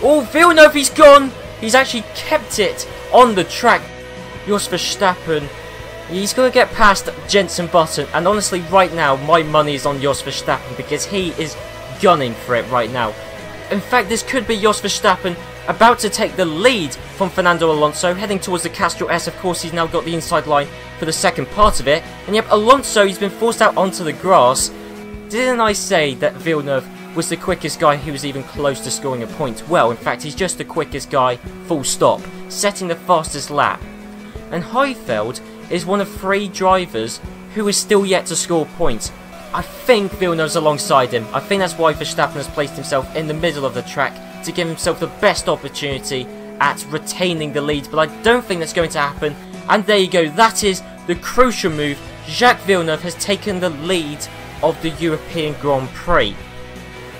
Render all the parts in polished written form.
Oh, Villeneuve, he's gone. He's actually kept it on the track. Jos Verstappen, he's going to get past Jenson Button. And honestly, right now, my money is on Jos Verstappen because he is gunning for it right now. In fact, this could be Jos Verstappen about to take the lead from Fernando Alonso, heading towards the Castrol S. Of course, he's now got the inside line for the second part of it. And yep, Alonso, he's been forced out onto the grass. Didn't I say that Villeneuve was the quickest guy who was even close to scoring a point? Well, in fact, he's just the quickest guy, full stop, setting the fastest lap. And Heifeld is one of 3 drivers who is still yet to score points. I think Villeneuve's alongside him. I think that's why Verstappen has placed himself in the middle of the track to give himself the best opportunity at retaining the lead, but I don't think that's going to happen. And there you go, that is the crucial move. Jacques Villeneuve has taken the lead of the European Grand Prix.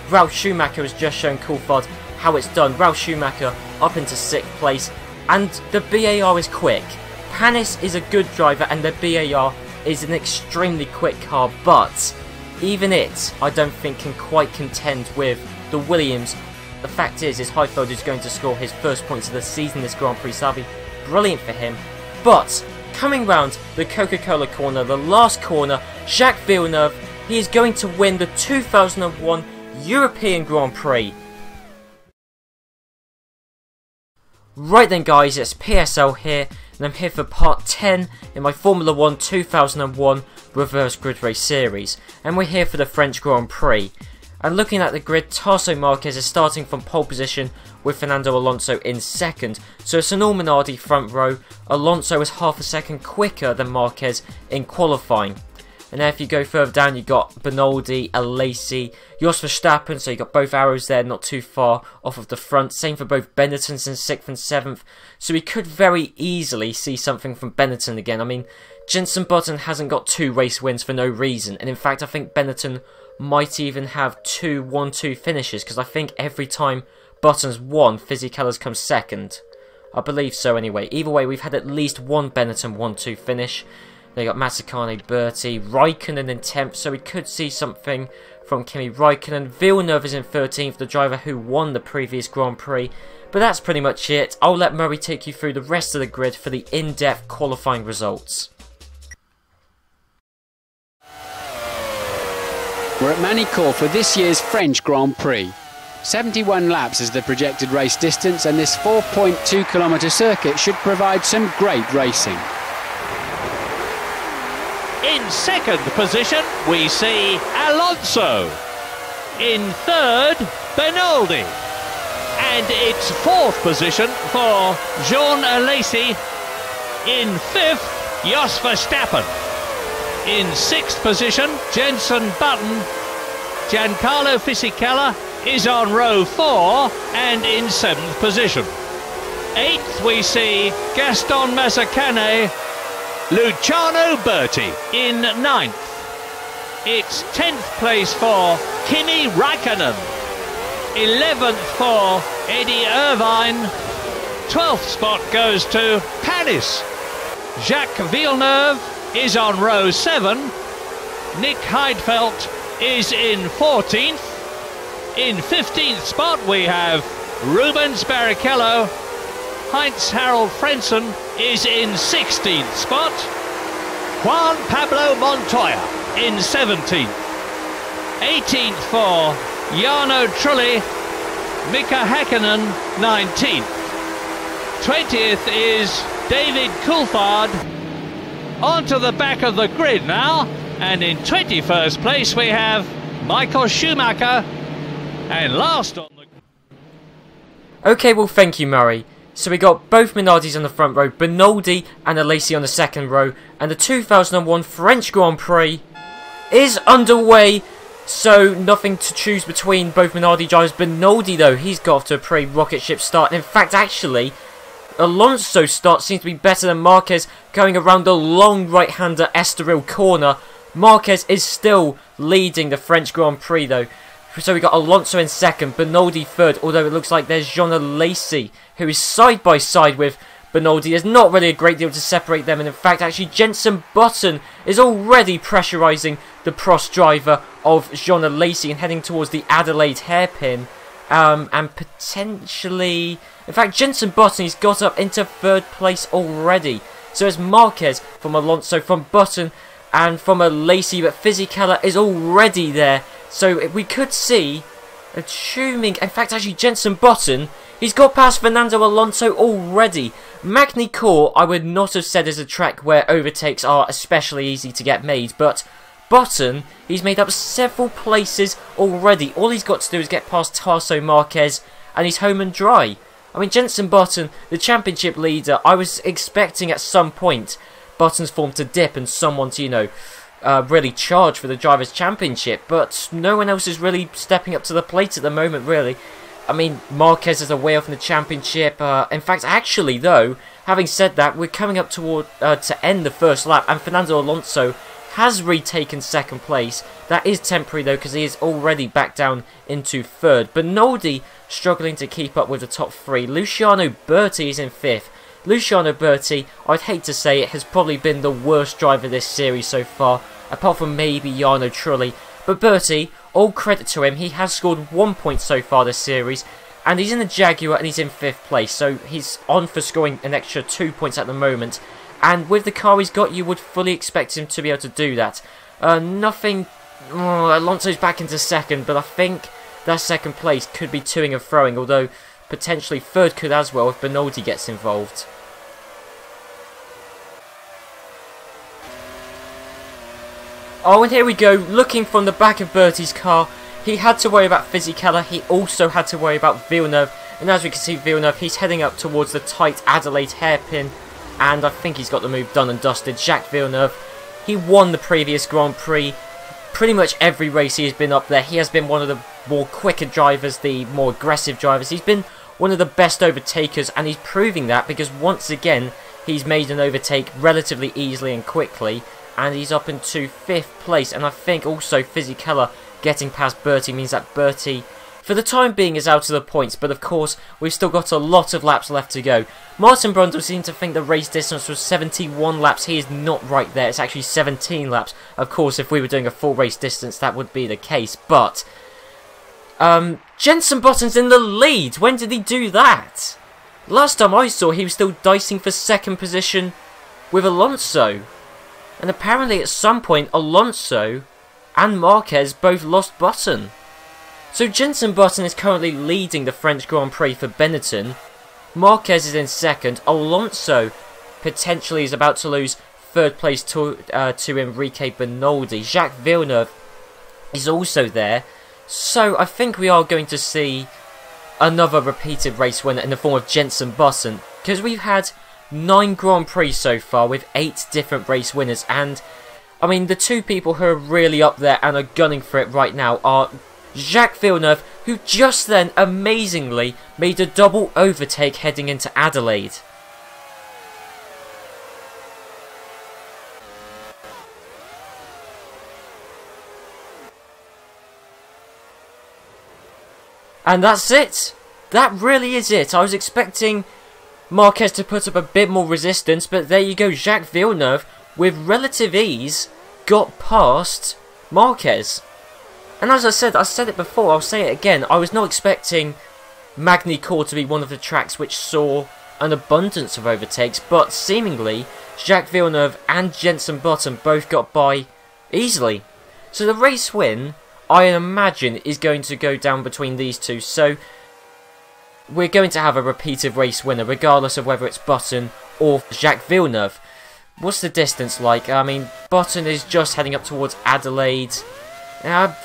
Ralf Schumacher has just shown Coulthard how it's done. Ralf Schumacher up into 6th place, and the BAR is quick. Panis is a good driver and the BAR is an extremely quick car, but even it, I don't think, can quite contend with the Williams. The fact is Heifeld is going to score his first points of the season this Grand Prix, so that'll be brilliant for him. But coming round the Coca-Cola corner, the last corner, Jacques Villeneuve, he is going to win the 2001 European Grand Prix. Right then guys, it's PSL here, and I'm here for part 10 in my Formula 1 2001 Reverse Grid Race Series, and we're here for the French Grand Prix. And looking at the grid, Tarso Marquez is starting from pole position with Fernando Alonso in 2nd, so it's an all Minardi front row. Alonso is half a second quicker than Marquez in qualifying. And then if you go further down, you got Benoldi, Alesi, Jos Verstappen, so you got both arrows there not too far off of the front. Same for both Benetton's in 6th and 7th, so we could very easily see something from Benetton again. I mean, Jenson Button hasn't got 2 race wins for no reason, and in fact I think Benetton might even have 2 1-2 finishes, because I think every time Button's won, Fisichella's come 2nd. I believe so anyway. Either way, we've had at least one Benetton 1-2 finish. They got Mazzacane, Bertie, Raikkonen in 10th, so we could see something from Kimi Raikkonen. Villeneuve is in 13th, the driver who won the previous Grand Prix. But that's pretty much it. I'll let Murray take you through the rest of the grid for the in-depth qualifying results. We're at Magny Cours for this year's French Grand Prix. 71 laps is the projected race distance, and this 4.2 kilometre circuit should provide some great racing. In 2nd position, we see Alonso. In 3rd, Benoldi. And it's 4th position for Jean Alesi. In 5th, Jos Verstappen. In 6th position, Jenson Button. Giancarlo Fisichella is on row 4 and in 7th position. 8th, we see Gaston Mazzacane. Luciano Berti in 9th. It's 10th place for Kimi Raikkonen. 11th for Eddie Irvine. 12th spot goes to Panis. Jacques Villeneuve is on row 7. Nick Heidfeld is in 14th. In 15th spot we have Rubens Barrichello. Heinz Harald Frentzen is in 16th spot. Juan Pablo Montoya in 17th. 18th for Jarno Trulli. Mika Häkkinen 19th. 20th is David Coulthard. Onto the back of the grid now, and in 21st place we have Michael Schumacher, and last on the... Okay, well thank you Murray. So we got both Minardis on the front row, Benoldi and Alesi on the 2nd row, and the 2001 French Grand Prix is underway. So nothing to choose between both Minardi drivers. Benoldi though, he's got off to a pretty rocket ship start, and in fact actually Alonso's start seems to be better than Marquez, going around the long right-hander Estoril corner. Marquez is still leading the French Grand Prix though. So we got Alonso in 2nd, Benoldi 3rd, although it looks like there's Jean Alesi, who is side by side with Benoldi. There's not really a great deal to separate them, and in fact actually Jenson Button is already pressurising the Prost driver of Jean Alesi and heading towards the Adelaide hairpin. and potentially... In fact, Jenson Button, he's got up into 3rd place already. So it's Marquez from Alonso, from Button, and from a Lacey, but Fisichella is already there. So we could see, assuming... In fact, actually, Jenson Button, he's got past Fernando Alonso already. Magny Cours, I would not have said is a track where overtakes are especially easy to get made, but Button, he's made up several places already. All he's got to do is get past Tarso Marquez, and he's home and dry. I mean, Jenson Button, the championship leader, I was expecting at some point Button's form to dip and someone to, you know, really charge for the Drivers' Championship, but no one else is really stepping up to the plate at the moment, really. I mean, Marquez is away off in the championship. In fact, actually, though, having said that, we're coming up toward to end the first lap, and Fernando Alonso has retaken 2nd place. That is temporary, though, because he is already back down into 3rd. Benoldi struggling to keep up with the top 3. Luciano Berti is in 5th. Luciano Berti, I'd hate to say it, has probably been the worst driver this series so far, apart from maybe Jarno Trulli. But Berti, all credit to him, he has scored 1 point so far this series, and he's in the Jaguar and he's in 5th place, so he's on for scoring an extra 2 points at the moment. And with the car he's got, you would fully expect him to be able to do that. Nothing... Alonso's back into 2nd, but I think that 2nd place could be toing and throwing, although potentially 3rd could as well if Benoldi gets involved. Oh, and here we go, looking from the back of Bertie's car. He had to worry about Fisichella, he also had to worry about Villeneuve, and as we can see, Villeneuve, he's heading up towards the tight Adelaide hairpin, and I think he's got the move done and dusted. Jacques Villeneuve, he won the previous Grand Prix. Pretty much every race he has been up there. He has been one of the more quicker drivers, the more aggressive drivers. He's been one of the best overtakers, and he's proving that because once again, he's made an overtake relatively easily and quickly, and he's up into 5th place. And I think also Fisichella getting past Bertie means that Bertie, for the time being, is out of the points, but of course, we've still got a lot of laps left to go. Martin Brundle seemed to think the race distance was 71 laps. He is not right there. It's actually 17 laps. Of course, if we were doing a full race distance, that would be the case, but... Jenson Button's in the lead. When did he do that? Last time I saw, he was still dicing for 2nd position with Alonso. And apparently at some point, Alonso and Marquez both lost Button. So Jenson Button is currently leading the French Grand Prix for Benetton. Marquez is in 2nd. Alonso potentially is about to lose 3rd place to Enrique Benoldi. Jacques Villeneuve is also there. So I think we are going to see another repeated race winner in the form of Jenson Button. Because we've had 9 Grand Prix so far with 8 different race winners. And, I mean, the 2 people who are really up there and are gunning for it right now are Jacques Villeneuve, who just then, amazingly, made a double overtake heading into Adelaide. And that's it. That really is it. I was expecting Marquez to put up a bit more resistance, but there you go. Jacques Villeneuve, with relative ease, got past Marquez. And as I said it before, I'll say it again, I was not expecting Magny Cours to be one of the tracks which saw an abundance of overtakes, but seemingly Jacques Villeneuve and Jenson Button both got by easily. So the race win, I imagine, is going to go down between these two, so we're going to have a repeated race winner, regardless of whether it's Button or Jacques Villeneuve. What's the distance like? I mean, Button is just heading up towards Adelaide.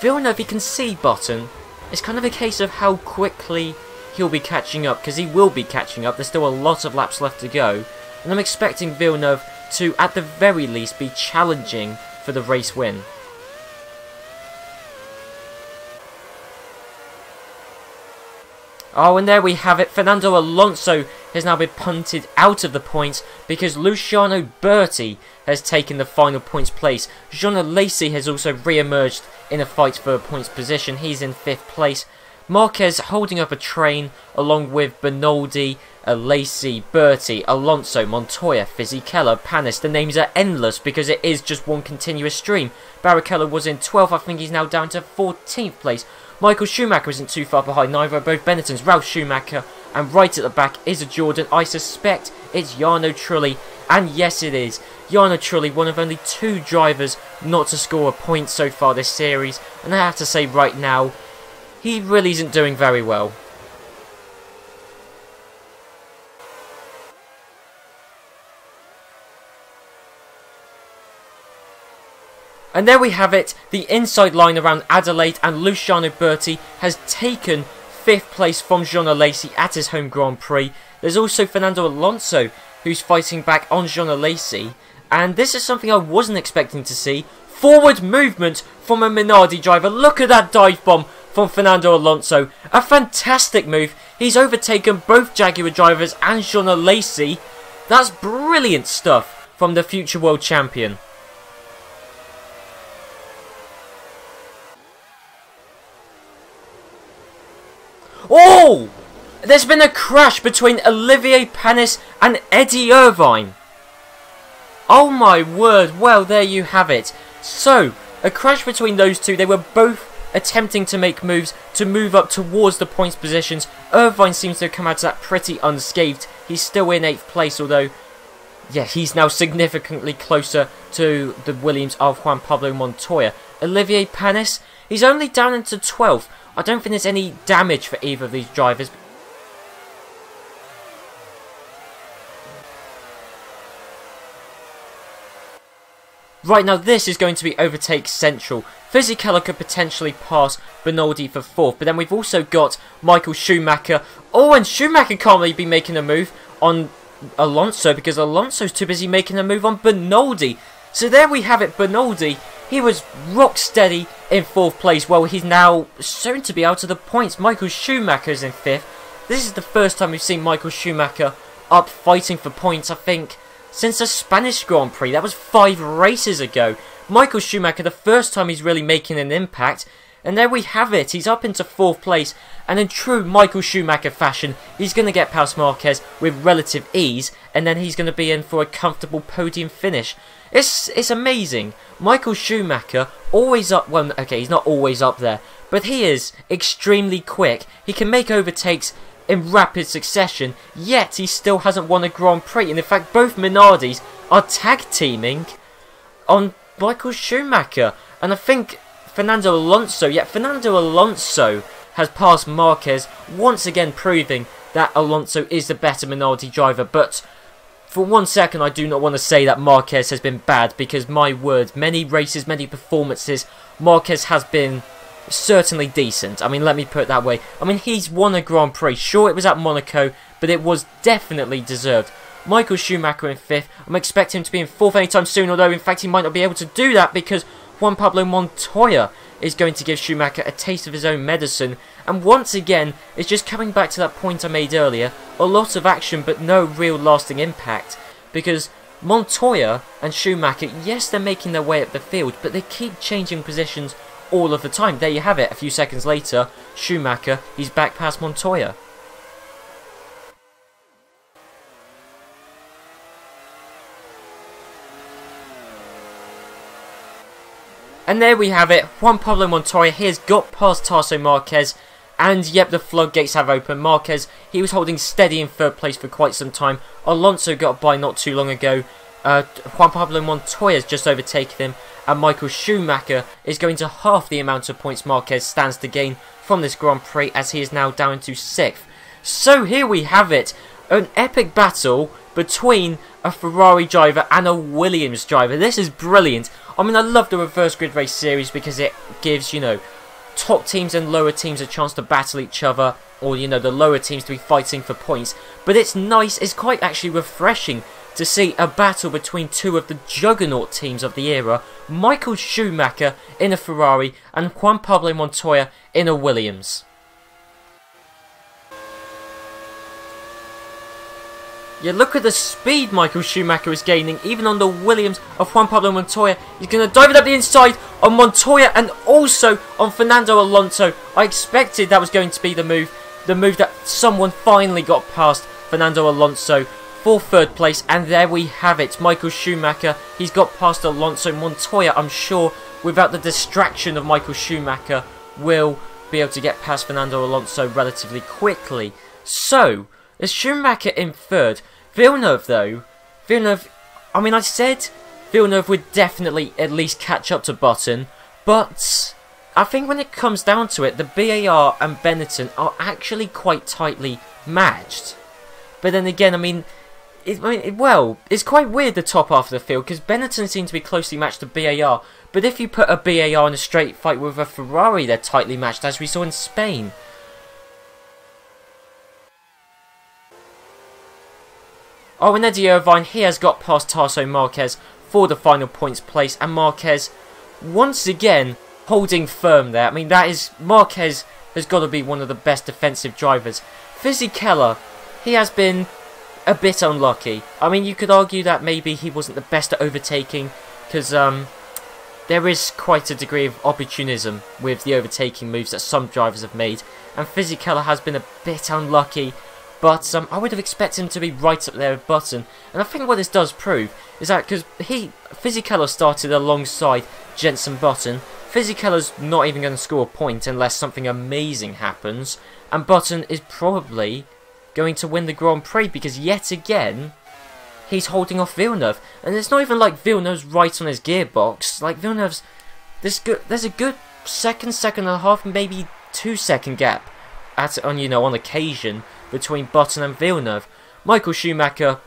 Villeneuve, he can see Button. It's kind of a case of how quickly he'll be catching up, because he will be catching up. There's still a lot of laps left to go, and I'm expecting Villeneuve to, at the very least, be challenging for the race win. Oh, and there we have it. Fernando Alonso has now been punted out of the points because Luciano Berti has taken the final points place. Jean Alesi has also re-emerged in a fight for a points position. He's in 5th place. Marquez holding up a train along with Benoldi, Alesi, Berti, Alonso, Montoya, Fisichella, Panis. The names are endless because it is just one continuous stream. Barrichello was in 12th. I think he's now down to 14th place. Michael Schumacher isn't too far behind, neither are both Benettons. Ralf Schumacher, and right at the back is a Jordan. I suspect it's Jarno Trulli, and yes it is. Jarno Trulli, one of only 2 drivers not to score a point so far this series, and I have to say right now, he really isn't doing very well. And there we have it, the inside line around Adelaide, and Luciano Berti has taken 5th place from Jean Alesi at his home Grand Prix. There's also Fernando Alonso who's fighting back on Jean Alesi, and this is something I wasn't expecting to see. Forward movement from a Minardi driver. Look at that dive bomb from Fernando Alonso. A fantastic move. He's overtaken both Jaguar drivers and Jean Alesi. That's brilliant stuff from the future world champion. Oh! There's been a crash between Olivier Panis and Eddie Irvine. Oh my word, well there you have it. So, a crash between those two. They were both attempting to make moves to move up towards the points positions. Irvine seems to have come out of that pretty unscathed. He's still in 8th place, although, yeah, he's now significantly closer to the Williams of Juan Pablo Montoya. Olivier Panis, he's only down into 12th. I don't think there's any damage for either of these drivers. Right, now this is going to be overtake central. Fisichella could potentially pass Bernaldi for 4th, but then we've also got Michael Schumacher. Oh, and Schumacher can't really be making a move on Alonso because Alonso's too busy making a move on Bernaldi. So there we have it, Bernaldi. He was rock steady in 4th place. Well, he's now soon to be out of the points. Michael Schumacher's in 5th. This is the first time we've seen Michael Schumacher up fighting for points, I think, since the Spanish Grand Prix. That was 5 races ago. Michael Schumacher, the first time he's really making an impact. And there we have it. He's up into 4th place. And in true Michael Schumacher fashion, he's going to get past Marquez with relative ease. And then he's going to be in for a comfortable podium finish. It's amazing. Michael Schumacher, always up, well, okay, he's not always up there, but he is extremely quick. He can make overtakes in rapid succession, yet he still hasn't won a Grand Prix. And in fact, both Minardis are tag teaming on Michael Schumacher. And I think Fernando Alonso has passed Marquez, once again proving that Alonso is the better Minardi driver. But for 1 second, I do not want to say that Marquez has been bad, because my word, many races, many performances, Marquez has been certainly decent. I mean, let me put it that way. I mean, he's won a Grand Prix. Sure, it was at Monaco, but it was definitely deserved. Michael Schumacher in 5th. I'm expecting him to be in 4th anytime soon, although in fact he might not be able to do that because Juan Pablo Montoya is going to give Schumacher a taste of his own medicine. And once again, it's just coming back to that point I made earlier. A lot of action, but no real lasting impact. Because Montoya and Schumacher, yes, they're making their way up the field, but they keep changing positions all of the time. There you have it. A few seconds later, Schumacher, he's back past Montoya. And there we have it. Juan Pablo Montoya, he has got past Tarso Marquez. And yep, the floodgates have opened. Marquez, he was holding steady in 3rd place for quite some time. Alonso got by not too long ago. Juan Pablo Montoya has just overtaken him. And Michael Schumacher is going to half the amount of points Marquez stands to gain from this Grand Prix, as he is now down to 6th. So here we have it. An epic battle between a Ferrari driver and a Williams driver. This is brilliant. I mean, I love the reverse grid race series because it gives, you know, top teams and lower teams a chance to battle each other, or, you know, the lower teams to be fighting for points. But it's nice, it's quite actually refreshing to see a battle between two of the juggernaut teams of the era, Michael Schumacher in a Ferrari and Juan Pablo Montoya in a Williams. Yeah, look at the speed Michael Schumacher is gaining, even on the Williams of Juan Pablo Montoya. He's going to dive it up the inside on Montoya and also on Fernando Alonso. I expected that was going to be the move that someone finally got past Fernando Alonso for 3rd place. And there we have it, Michael Schumacher. He's got past Alonso. Montoya, I'm sure, without the distraction of Michael Schumacher, will be able to get past Fernando Alonso relatively quickly. So, there's Schumacher in third. Villeneuve though, I mean I said Villeneuve would definitely at least catch up to Button, but I think when it comes down to it, the BAR and Benetton are actually quite tightly matched. But then again, I mean, it's quite weird the top half of the field, because Benetton seem to be closely matched to BAR, but if you put a BAR in a straight fight with a Ferrari, they're tightly matched, as we saw in Spain. Oh, and Eddie Irvine, he has got past Tarso Marquez for the final points place, and Marquez, once again, holding firm there. I mean, Marquez has got to be one of the best defensive drivers. Fisichella, he has been a bit unlucky. I mean, you could argue that maybe he wasn't the best at overtaking, because there is quite a degree of opportunism with the overtaking moves that some drivers have made, and Fisichella has been a bit unlucky, but I would have expected him to be right up there with Button. And I think what this does prove is that because Fisichella started alongside Jenson Button, Fisichella's not even going to score a point unless something amazing happens, and Button is probably going to win the Grand Prix because yet again he's holding off Villeneuve. And it's not even like Villeneuve's right on his gearbox. Like Villeneuve's, there's a good second and a half, maybe 2 second gap on occasion between Button and Villeneuve. Michael Schumacher,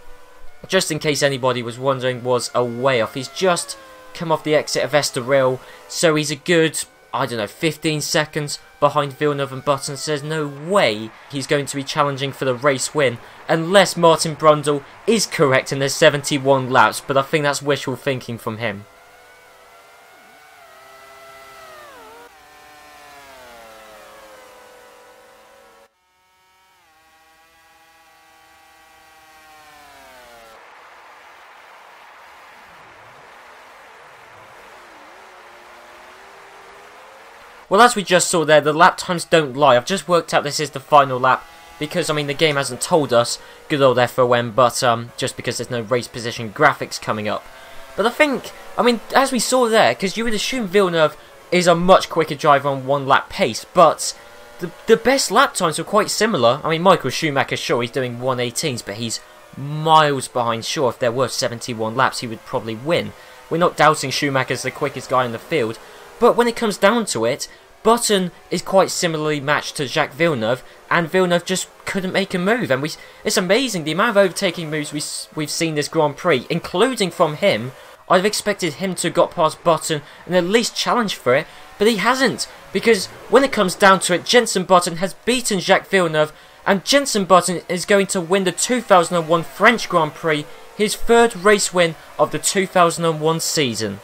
just in case anybody was wondering, was a way off. He's just come off the exit of Estoril, so he's a good, I don't know, 15 seconds behind Villeneuve and Button, so there's no way he's going to be challenging for the race win, unless Martin Brundle is correct and there's 71 laps, but I think that's wishful thinking from him. Well, as we just saw there, the lap times don't lie. I've just worked out this is the final lap because, I mean, the game hasn't told us, good old FOM, but just because there's no race position graphics coming up. But I think, I mean, as we saw there, because you would assume Villeneuve is a much quicker driver on 1 lap pace, but the best lap times were quite similar. I mean, Michael Schumacher, sure, he's doing 1:18s, but he's miles behind. Sure, if there were 71 laps, he would probably win. We're not doubting Schumacher's the quickest guy in the field. But when it comes down to it, Button is quite similarly matched to Jacques Villeneuve, and Villeneuve just couldn't make a move. And it's amazing the amount of overtaking moves we've seen this Grand Prix, including from him. I'd have expected him to have got past Button and at least challenge for it, but he hasn't. Because when it comes down to it, Jenson Button has beaten Jacques Villeneuve, and Jenson Button is going to win the 2001 French Grand Prix, his 3rd race win of the 2001 season.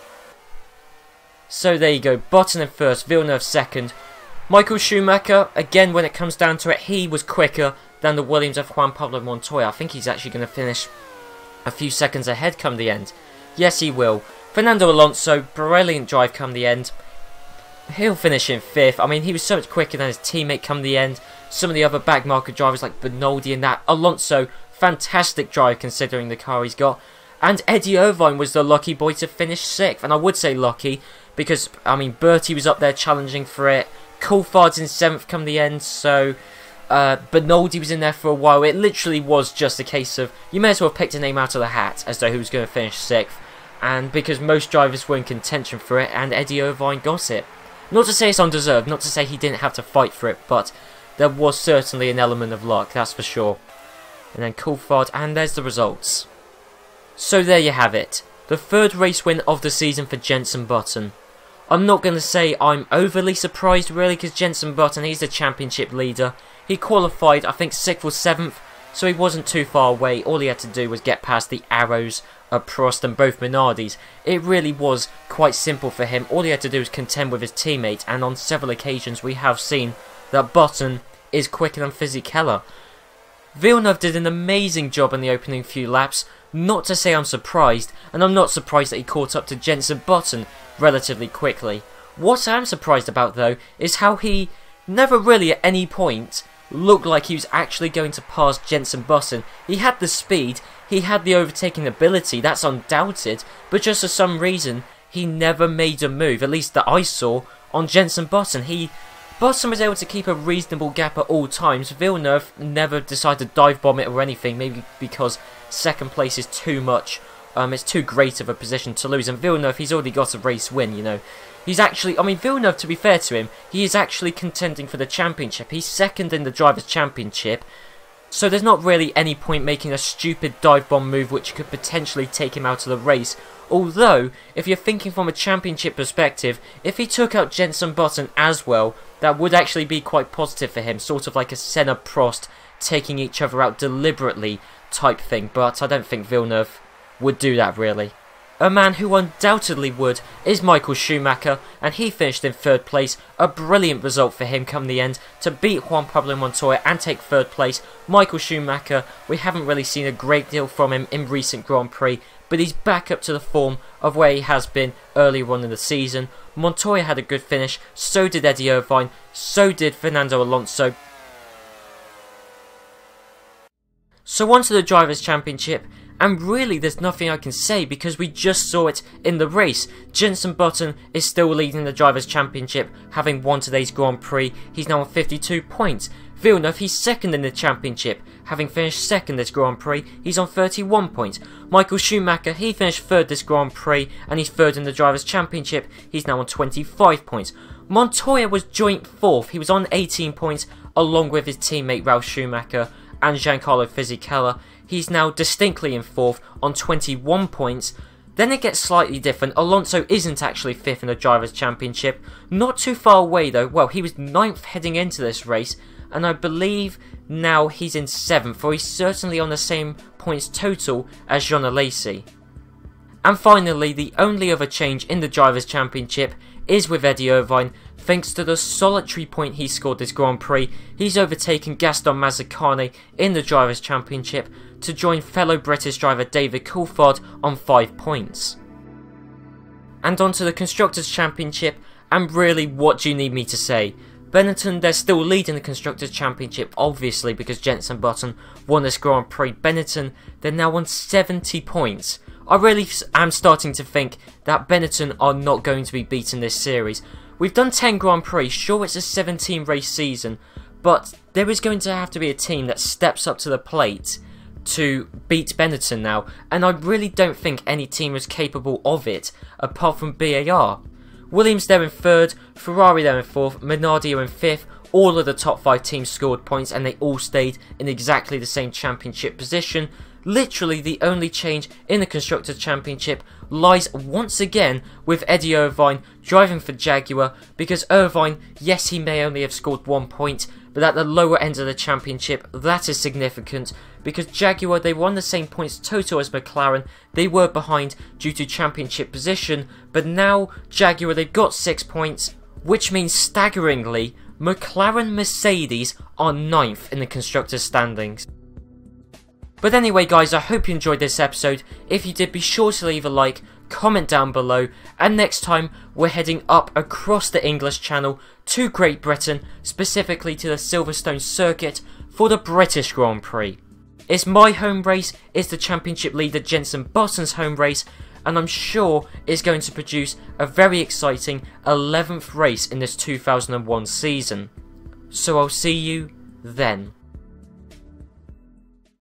So there you go, Button in 1st, Villeneuve 2nd. Michael Schumacher, again when it comes down to it, he was quicker than the Williams of Juan Pablo Montoya. I think he's actually going to finish a few seconds ahead come the end. Yes, he will. Fernando Alonso, brilliant drive come the end. He'll finish in 5th. I mean, he was so much quicker than his teammate come the end. Some of the other backmarker drivers like Benoldi and that. Alonso, fantastic drive considering the car he's got. And Eddie Irvine was the lucky boy to finish 6th. And I would say lucky because, I mean, Bertie was up there challenging for it. Coulthard's in 7th come the end, so Benoldi was in there for a while. It literally was just a case of, you may as well have picked a name out of the hat as to who was going to finish 6th. And because most drivers were in contention for it, and Eddie Irvine got it. Not to say it's undeserved, not to say he didn't have to fight for it, but there was certainly an element of luck, that's for sure. And then Coulthard, and there's the results. So there you have it. The 3rd race win of the season for Jenson Button. I'm not going to say I'm overly surprised really, because Jenson Button, he's the championship leader. He qualified, I think, 6th or 7th, so he wasn't too far away. All he had to do was get past the Arrows, Prost and both Minardis. It really was quite simple for him. All he had to do was contend with his teammate, and on several occasions we have seen that Button is quicker than Fisichella. Villeneuve did an amazing job in the opening few laps. Not to say I'm surprised, and I'm not surprised that he caught up to Jenson Button relatively quickly. What I am surprised about though is how he never really at any point looked like he was actually going to pass Jenson Button. He had the speed, he had the overtaking ability, that's undoubted, but just for some reason he never made a move, at least that I saw, on Jenson Button. Button was able to keep a reasonable gap at all times. Villeneuve never decided to dive bomb it or anything, maybe because second place is too much. It's too great of a position to lose, and Villeneuve, he's already got a race win, you know. He's actually, I mean, Villeneuve, to be fair to him, he is actually contending for the championship. He's second in the Drivers' Championship, so there's not really any point making a stupid dive bomb move which could potentially take him out of the race. Although, if you're thinking from a championship perspective, if he took out Jenson Button as well, that would actually be quite positive for him, sort of like a Senna-Prost taking each other out deliberately type thing, but I don't think Villeneuve would do that really. A man who undoubtedly would is Michael Schumacher, and he finished in third place. A brilliant result for him come the end to beat Juan Pablo Montoya and take third place. Michael Schumacher, we haven't really seen a great deal from him in recent Grand Prix, but he's back up to the form of where he has been earlier on in the season. Montoya had a good finish, so did Eddie Irvine, so did Fernando Alonso. So on to the Drivers' Championship. And really, there's nothing I can say because we just saw it in the race. Jenson Button is still leading the Drivers' Championship, having won today's Grand Prix. He's now on 52 points. Villeneuve, he's second in the championship, having finished second this Grand Prix. He's on 31 points. Michael Schumacher, he finished third this Grand Prix, and he's third in the Drivers' Championship. He's now on 25 points. Montoya was joint fourth. He was on 18 points, along with his teammate Ralf Schumacher and Giancarlo Fisichella. He's now distinctly in fourth on 21 points. Then it gets slightly different. Alonso isn't actually fifth in the Drivers' Championship. Not too far away though. Well, he was ninth heading into this race, and I believe now he's in seventh, for he's certainly on the same points total as Jean Alesi. And finally, the only other change in the Drivers' Championship is with Eddie Irvine. Thanks to the solitary point he scored this Grand Prix, he's overtaken Gaston Mazzacane in the Drivers' Championship to join fellow British driver David Coulthard on 5 points. And on to the Constructors' Championship, and really, what do you need me to say? Benetton, they're still leading the Constructors' Championship, obviously, because Jenson Button won this Grand Prix. Benetton, they're now on 70 points. I really am starting to think that Benetton are not going to be beaten this series. We've done 10 Grand Prix, sure it's a 17 race season, but there is going to have to be a team that steps up to the plate to beat Benetton now, and I really don't think any team is capable of it, apart from BAR. Williams there in third, Ferrari there in fourth, Minardi are in fifth. All of the top 5 teams scored points and they all stayed in exactly the same championship position. Literally the only change in the Constructors' Championship lies once again with Eddie Irvine driving for Jaguar, because Irvine, yes, he may only have scored 1 point, but at the lower end of the championship that is significant, because Jaguar, they won the same points total as McLaren. They were behind due to championship position, but now Jaguar, they've got 6 points, which means staggeringly McLaren Mercedes are 9th in the Constructors' standings. But anyway guys, I hope you enjoyed this episode. If you did, be sure to leave a like, comment down below, and next time we're heading up across the English Channel to Great Britain, specifically to the Silverstone circuit for the British Grand Prix. It's my home race, it's the championship leader Jenson Button's home race, and I'm sure it's going to produce a very exciting 11th race in this 2001 season. So I'll see you then.